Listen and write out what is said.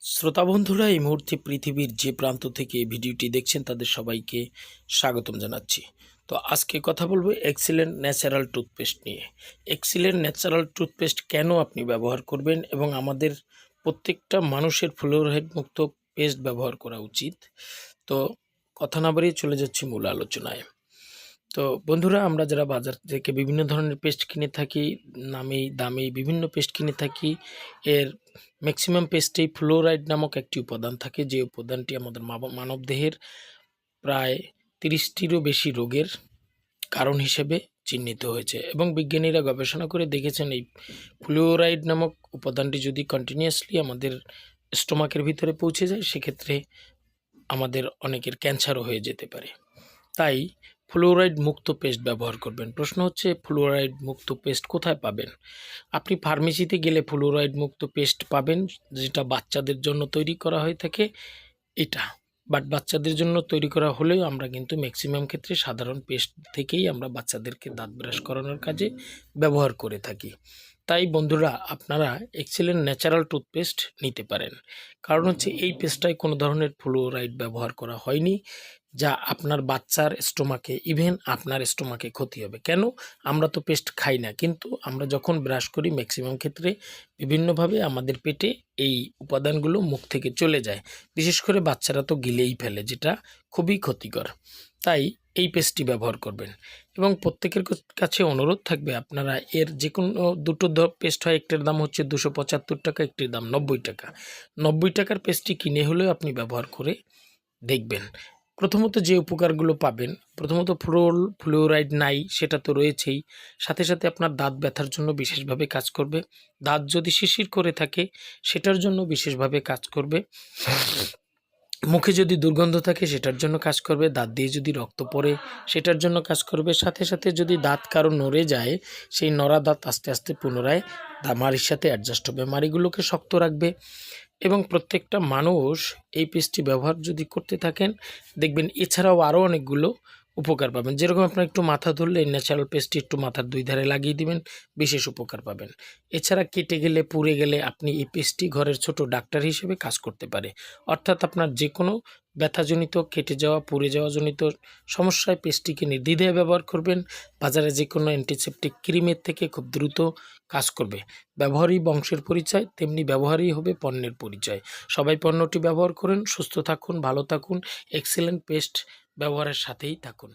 শ্রোতা বন্ধুরা, এই মুহূর্তে পৃথিবীর যে প্রান্ত থেকে এই ভিডিওটি দেখছেন তাদের সবাইকে স্বাগতম জানাচ্ছি। তো আজকে কথা বলবো এক্সিলেন্ট ন্যাচারাল টুথপেস্ট নিয়ে। এক্সিলেন্ট ন্যাচারাল টুথপেস্ট কেন আপনি ব্যবহার করবেন এবং আমাদের প্রত্যেকটা মানুষের ফ্লোরাইড মুক্ত পেস্ট ব্যবহার করা উচিত। তো কথা না বাড়িয়ে চলে যাচ্ছি মূল আলোচনায়। তো বন্ধুরা, আমরা যারা বাজার থেকে বিভিন্ন ধরনের পেস্ট কিনে থাকি, নামি দামি বিভিন্ন পেস্ট কিনে থাকি, এর ম্যাক্সিমাম পেস্টেই ফ্লোরাইড নামক একটি উপাদান থাকে, যে উপাদানটি আমাদের মানবদেহের প্রায় 30টিরও বেশি রোগের কারণ হিসেবে চিহ্নিত হয়েছে। এবং বিজ্ঞানীরা গবেষণা করে দেখেছেন এই ফ্লোরাইড নামক উপাদানটি যদি কন্টিনিউয়াসলি আমাদের স্টোমাকের ভিতরে পৌঁছে যায়, সেক্ষেত্রে আমাদের অনেকের ক্যান্সারও হয়ে যেতে পারে। তাই ফ্লোরাইড মুক্ত পেস্ট ব্যবহার করবেন। প্রশ্ন হচ্ছে, ফ্লোরাইড মুক্ত পেস্ট কোথায় পাবেন? আপনি ফার্মেসিতে গেলে ফ্লোরাইড মুক্ত পেস্ট পাবেন, যেটা বাচ্চাদের জন্য তৈরি করা হয়ে থাকে এটা। বাট বাচ্চাদের জন্য তৈরি করা হলেও আমরা কিন্তু ম্যাক্সিমাম ক্ষেত্রে সাধারণ পেস্ট থেকেই আমরা বাচ্চাদেরকে দাঁত ব্রাশ করানোর কাজে ব্যবহার করে থাকি। তাই বন্ধুরা, আপনারা এক্সিলেন্ট ন্যাচারাল টুথপেস্ট নিতে পারেন। কারণ হচ্ছে এই পেস্টটায় কোনো ধরনের ফ্লোরাইড ব্যবহার করা হয়নি, যা আপনার বাচ্চার স্টোমাকে, ইভেন আপনার স্টোমাকে ক্ষতি হবে। কেন? আমরা তো পেস্ট খাই না, কিন্তু আমরা যখন ব্রাশ করি ম্যাক্সিমাম ক্ষেত্রে বিভিন্নভাবে আমাদের পেটে এই উপাদানগুলো মুখ থেকে চলে যায়। বিশেষ করে বাচ্চারা তো গিলেই ফেলে, যেটা খুবই ক্ষতিকর। তাই এই পেস্টটি ব্যবহার করবেন। এবং প্রত্যেকের কাছে অনুরোধ থাকবে, আপনারা এর যে কোনো দুটো পেস্ট হয়, একটির দাম হচ্ছে 275 টাকা, একটির দাম 90 টাকা। 90 টাকার পেস্টটি কিনে হলেও আপনি ব্যবহার করে দেখবেন। প্রথমত যে উপকারগুলো পাবেন, প্রথমত ফ্লোরাইড নাই সেটা তো রয়েছেই, সাথে সাথে আপনার দাঁত ব্যথার জন্য বিশেষভাবে কাজ করবে। দাঁত যদি শিরশির করে থাকে সেটার জন্য বিশেষভাবে কাজ করবে। মুখে যদি দুর্গন্ধ থাকে সেটার জন্য কাজ করবে। দাঁত দিয়ে যদি রক্ত পড়ে সেটার জন্য কাজ করবে। সাথে সাথে যদি দাঁত কারো নড়ে যায়, সেই নড়া দাঁত আস্তে আস্তে পুনরায় মাড়ির সাথে অ্যাডজাস্ট হবে, মাড়িগুলোকে শক্ত রাখবে। এবং প্রত্যেকটা মানুষ এই পেস্টটি ব্যবহার যদি করতে থাকেন, দেখবেন এছাড়াও আরও অনেকগুলো উপকার পাবেন। যেরকম আপনার একটু মাথা ধরলে এই ন্যাচারাল পেস্টটি একটু মাথার দুই ধারে লাগিয়ে দিবেন, বিশেষ উপকার পাবেন। এছাড়া কেটে গেলে, পুড়ে গেলে আপনি এই পেস্টটি ঘরের ছোট ডাক্তার হিসেবে কাজ করতে পারে। অর্থাৎ আপনার যে কোনো ব্যথাজনিত, কেটে যাওয়া, পুড়ে যাওয়া জনিত সমস্যায় পেস্টটিকে নির্দ্বিধায় ব্যবহার করবেন। বাজারে যে কোনো অ্যান্টিসেপটিক ক্রিমের থেকে খুব দ্রুত কাজ করবে। ব্যবহারই বংশের পরিচয়, তেমনি ব্যবহারই হবে পণ্যের পরিচয়। সবাই পণ্যটি ব্যবহার করুন, সুস্থ থাকুন, ভালো থাকুন, এক্সিলেন্ট পেস্ট ব্যবহারের সাথেই থাকুন।